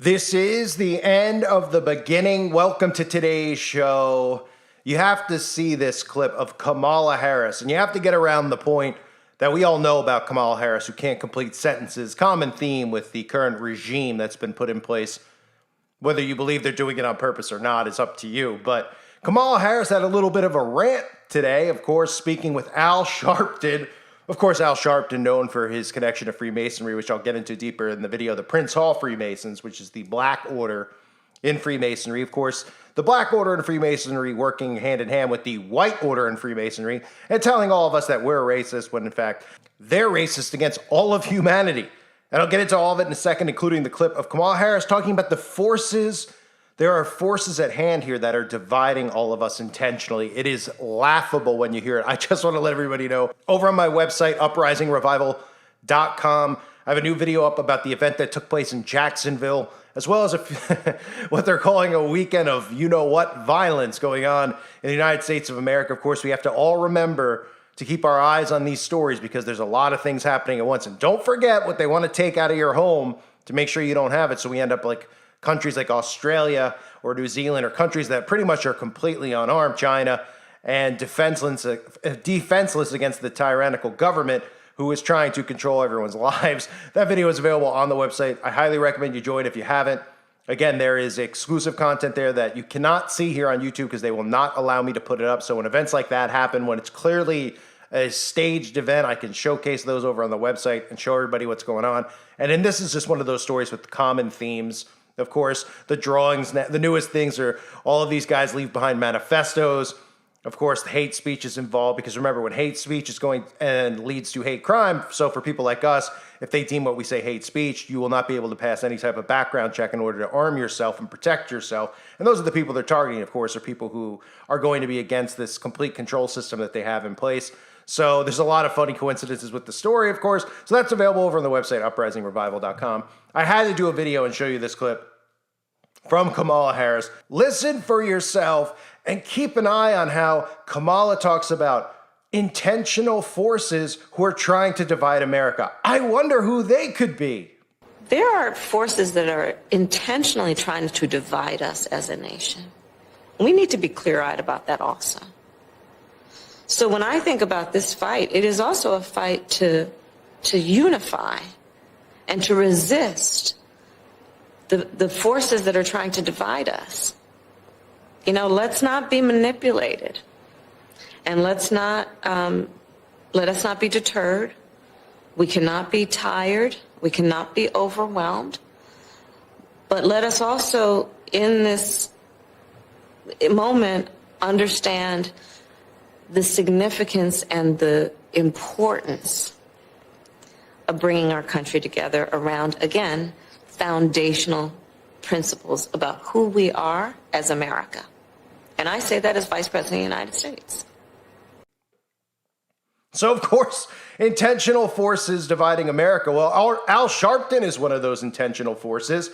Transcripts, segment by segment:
This is the end of the beginning. Welcome to today's show. You have to see this clip of Kamala Harris, and you have to get around the point that we all know about Kamala Harris, who can't complete sentences. Common theme with the current regime that's been put in place. Whether you believe they're doing it on purpose or not is up to you. But Kamala Harris had a little bit of a rant today, of course, speaking with Al Sharpton. Of course, Al Sharpton, known for his connection to Freemasonry, which I'll get into deeper in the video, the Prince Hall Freemasons, which is the Black Order in Freemasonry. Of course, the Black Order in Freemasonry working hand in hand with the White Order in Freemasonry and telling all of us that we're racist when, in fact, they're racist against all of humanity. And I'll get into all of it in a second, including the clip of Kamala Harris talking about the forces. There are forces at hand here that are dividing all of us intentionally. It is laughable when you hear it. I just want to let everybody know. Over on my website, uprisingrevival.com, I have a new video up about the event that took place in Jacksonville, as well as what they're calling a weekend of you-know-what violence going on in the United States of America. Of course, we have to all remember to keep our eyes on these stories because there's a lot of things happening at once. And don't forget what they want to take out of your home to make sure you don't have it. So we end up like countries like Australia or New Zealand, or countries that pretty much are completely unarmed, China, and defenseless against the tyrannical government who is trying to control everyone's lives. That video is available on the website. I highly recommend you join if you haven't. Again, there is exclusive content there that you cannot see here on YouTube because they will not allow me to put it up. So when events like that happen, when it's clearly a staged event, I can showcase those over on the website and show everybody what's going on. And then this is just one of those stories with common themes. Of course, the drawings, the newest things are all of these guys leave behind manifestos. Of course, the hate speech is involved because remember, when hate speech is going and leads to hate crime, so for people like us, if they deem what we say hate speech, you will not be able to pass any type of background check in order to arm yourself and protect yourself. And those are the people they're targeting, of course, are people who are going to be against this complete control system that they have in place. So there's a lot of funny coincidences with the story, of course. So that's available over on the website, uprisingrevival.com. I had to do a video and show you this clip from Kamala Harris. Listen for yourself and keep an eye on how Kamala talks about intentional forces who are trying to divide America. I wonder who they could be. There are forces that are intentionally trying to divide us as a nation. We need to be clear-eyed about that also. So when I think about this fight, it is also a fight to unify and to resist the forces that are trying to divide us. You know, let's not be manipulated, and let us not be deterred. We cannot be tired. We cannot be overwhelmed. But let us also, in this moment, understand the significance and the importance of bringing our country together around, again, foundational principles about who we are as America. And I say that as Vice President of the United States. So, of course, intentional forces dividing America. Well, Al Sharpton is one of those intentional forces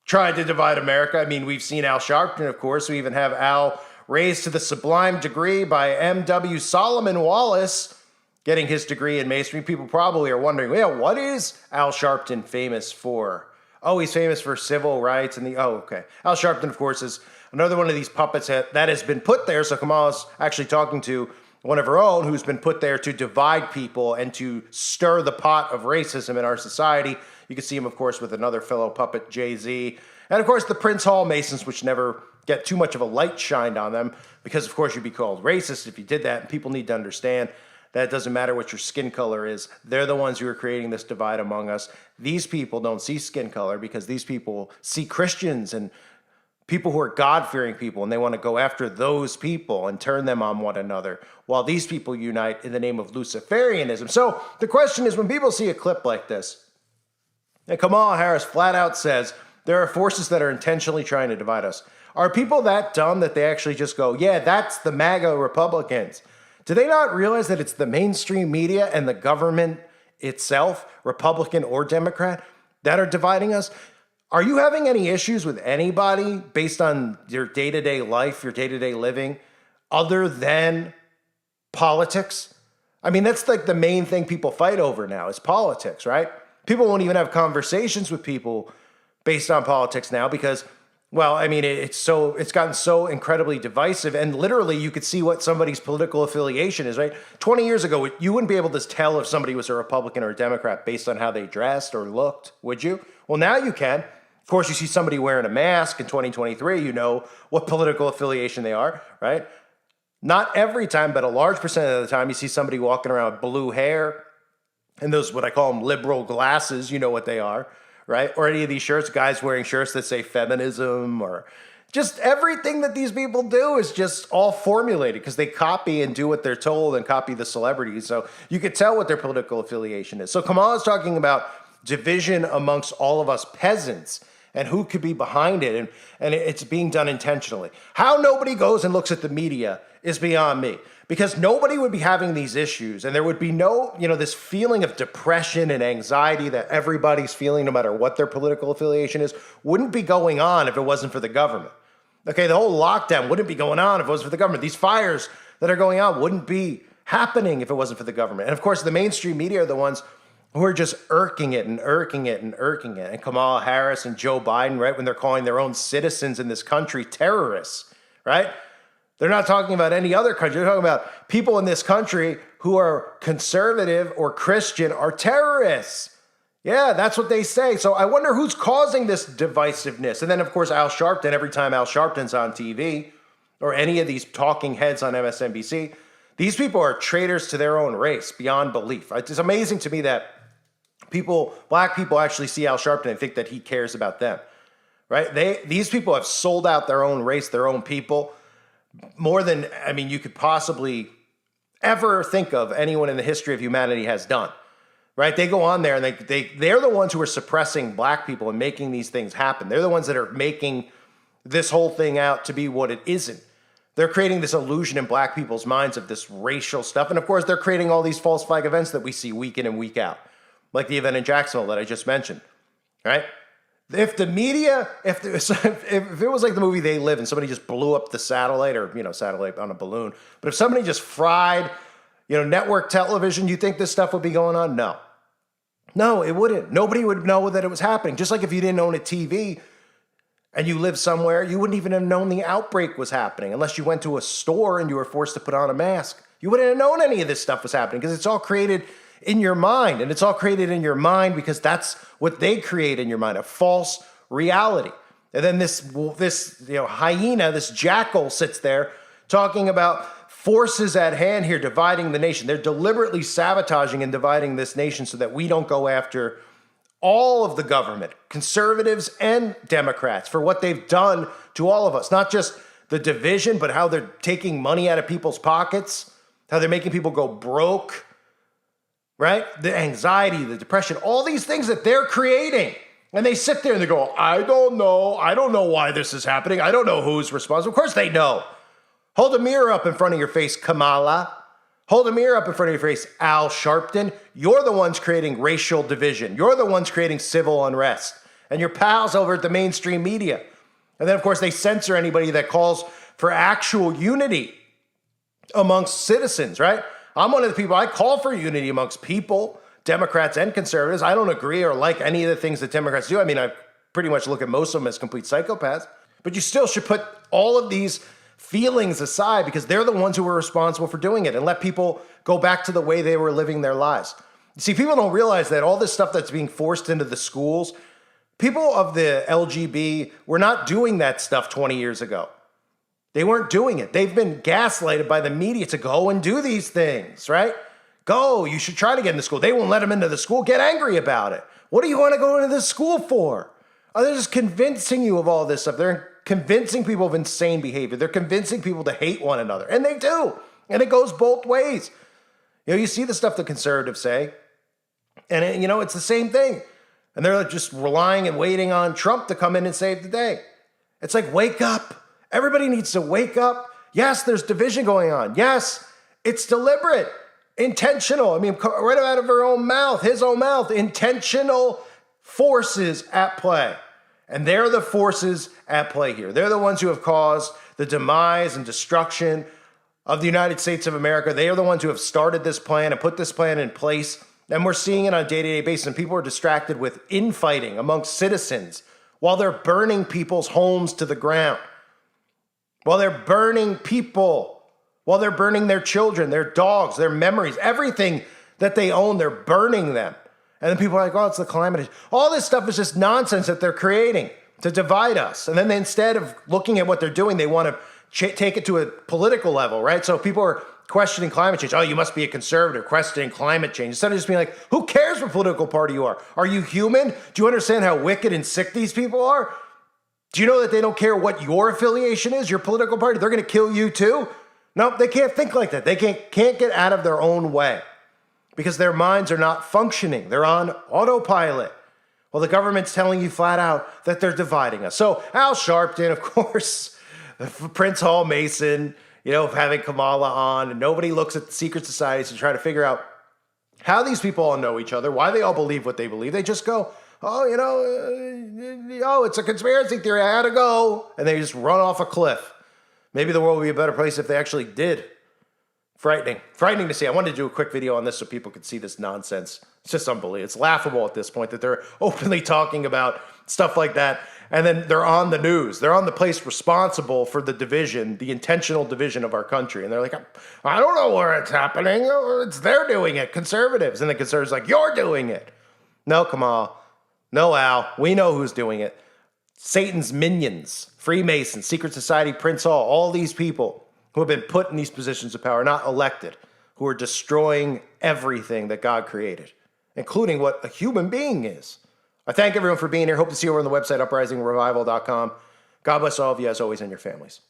trying to divide America. I mean, we've seen Al Sharpton, of course. We even have Al raised to the sublime degree by M.W. Solomon Wallace, getting his degree in masonry. People probably are wondering, well, what is Al Sharpton famous for? Oh, he's famous for civil rights and okay. Al Sharpton, of course, is another one of these puppets that has been put there. So Kamala's actually talking to one of her own who's been put there to divide people and to stir the pot of racism in our society. You can see him, of course, with another fellow puppet, Jay-Z. And, of course, the Prince Hall Masons, which never get too much of a light shined on them because, of course, you'd be called racist if you did that. And people need to understand that it doesn't matter what your skin color is. They're the ones who are creating this divide among us. These people don't see skin color because these people see Christians and people who are God-fearing people, and they want to go after those people and turn them on one another, while these people unite in the name of Luciferianism. So the question is, when people see a clip like this, and Kamala Harris flat out says, there are forces that are intentionally trying to divide us, are people that dumb that they actually just go, yeah, that's the MAGA Republicans? Do they not realize that it's the mainstream media and the government itself, Republican or Democrat, that are dividing us? Are you having any issues with anybody based on your day-to-day life, your day-to-day living, other than politics? I mean, that's like the main thing people fight over now is politics, right? People won't even have conversations with people based on politics now because, well, I mean, it's gotten so incredibly divisive, and literally you could see what somebody's political affiliation is, right? 20 years ago, you wouldn't be able to tell if somebody was a Republican or a Democrat based on how they dressed or looked, would you? Well, now you can. Of course, you see somebody wearing a mask in 2023, you know what political affiliation they are, right? Not every time, but a large percent of the time, you see somebody walking around with blue hair and those, what I call them, liberal glasses, you know what they are, right? Or any of these shirts, guys wearing shirts that say feminism, or just everything that these people do is just all formulated because they copy and do what they're told and copy the celebrities. So you could tell what their political affiliation is. So Kamala is talking about division amongst all of us peasants and who could be behind it. And it's being done intentionally. How nobody goes and looks at the media is beyond me, because nobody would be having these issues, and there would be no, this feeling of depression and anxiety that everybody's feeling, no matter what their political affiliation is, wouldn't be going on if it wasn't for the government. Okay, the whole lockdown wouldn't be going on if it wasn't for the government. These fires that are going on wouldn't be happening if it wasn't for the government. And of course, the mainstream media are the ones who are just irking it and irking it and irking it. And Kamala Harris and Joe Biden, right, when they're calling their own citizens in this country terrorists, right? They're not talking about any other country. They're talking about people in this country who are conservative or Christian are terrorists. Yeah, that's what they say. So I wonder who's causing this divisiveness. And then, of course, Al Sharpton, every time Al Sharpton's on TV or any of these talking heads on MSNBC, these people are traitors to their own race beyond belief. It's amazing to me that black people actually see Al Sharpton and think that he cares about them, right? These people have sold out their own race, their own people, more than, you could possibly ever think of anyone in the history of humanity has done, right? They go on there and they're the ones who are suppressing black people and making these things happen. They're the ones that are making this whole thing out to be what it isn't. They're creating this illusion in black people's minds of this racial stuff. And of course, they're creating all these false flag events that we see week in and week out, like the event in Jacksonville that I just mentioned, right? If the media, if it was like the movie They Live and somebody just blew up the satellite or, satellite on a balloon, but if somebody just fried, network television, you think this stuff would be going on? No. No, it wouldn't. Nobody would know that it was happening. Just like if you didn't own a TV and you lived somewhere, you wouldn't even have known the outbreak was happening unless you went to a store and you were forced to put on a mask. You wouldn't have known any of this stuff was happening because it's all created in your mind. And it's all created in your mind because that's what they create in your mind, a false reality. And then this hyena, this jackal sits there talking about forces at hand here dividing the nation. They're deliberately sabotaging and dividing this nation so that we don't go after all of the government, conservatives and Democrats, for what they've done to all of us. Not just the division, but how they're taking money out of people's pockets, how they're making people go broke, right? The anxiety, the depression, all these things that they're creating. And they sit there and they go, I don't know. I don't know why this is happening. I don't know who's responsible. Of course they know. Hold a mirror up in front of your face, Kamala. Hold a mirror up in front of your face, Al Sharpton. You're the ones creating racial division. You're the ones creating civil unrest. And your pals over at the mainstream media. And then, of course, they censor anybody that calls for actual unity amongst citizens, right? I'm one of the people, I call for unity amongst people, Democrats and conservatives. I don't agree or like any of the things that Democrats do. I pretty much look at most of them as complete psychopaths. But you still should put all of these feelings aside because they're the ones who are responsible for doing it, and let people go back to the way they were living their lives. You see, people don't realize that all this stuff that's being forced into the schools, people of the LGB were not doing that stuff 20 years ago. They weren't doing it. They've been gaslighted by the media to go and do these things, right? Go, you should try to get into school. They won't let them into the school. Get angry about it. What do you want to go into the school for? Oh, they're just convincing you of all this stuff. They're convincing people of insane behavior. They're convincing people to hate one another. And they do. And it goes both ways. You see the stuff the conservatives say, and it's the same thing. And they're just relying and waiting on Trump to come in and save the day. It's like, wake up. Everybody needs to wake up. Yes, there's division going on. Yes, it's deliberate, intentional. Right out of her own mouth, his own mouth, intentional forces at play. And they're the forces at play here. They're the ones who have caused the demise and destruction of the United States of America. They are the ones who have started this plan and put this plan in place. And we're seeing it on a day-to-day basis. And people are distracted with infighting amongst citizens while they're burning people's homes to the ground, while they're burning people, while they're burning their children, their dogs, their memories, everything that they own, they're burning them. And then people are like, oh, it's the climate. All this stuff is just nonsense that they're creating to divide us. And then instead of looking at what they're doing, they want to take it to a political level, right? So people are questioning climate change. Oh, you must be a conservative questioning climate change. Instead of just being like, who cares what political party you are? Are you human? Do you understand how wicked and sick these people are? Do you know that they don't care what your affiliation is, your political party? They're going to kill you too? No, they can't think like that. They can't get out of their own way because their minds are not functioning. They're on autopilot. Well, the government's telling you flat out that they're dividing us. So Al Sharpton, of course, Prince Hall Mason, having Kamala on, and nobody looks at the secret societies to try to figure out how these people all know each other, why they all believe what they believe. They just go, it's a conspiracy theory, I gotta go. And they just run off a cliff. Maybe the world would be a better place if they actually did. Frightening to see. I wanted to do a quick video on this so people could see this nonsense. It's just unbelievable. It's laughable at this point that they're openly talking about stuff like that. And then they're on the news. They're on the place responsible for the division, the intentional division of our country. And they're like, I don't know where it's happening. They're doing it, conservatives. And the conservatives are like, you're doing it. No, Kamala. No, Al. We know who's doing it. Satan's minions, Freemasons, Secret Society, Prince Hall, all these people who have been put in these positions of power, not elected, who are destroying everything that God created, including what a human being is. I thank everyone for being here. Hope to see you over on the website, uprisingrevival.com. God bless all of you, as always, and your families.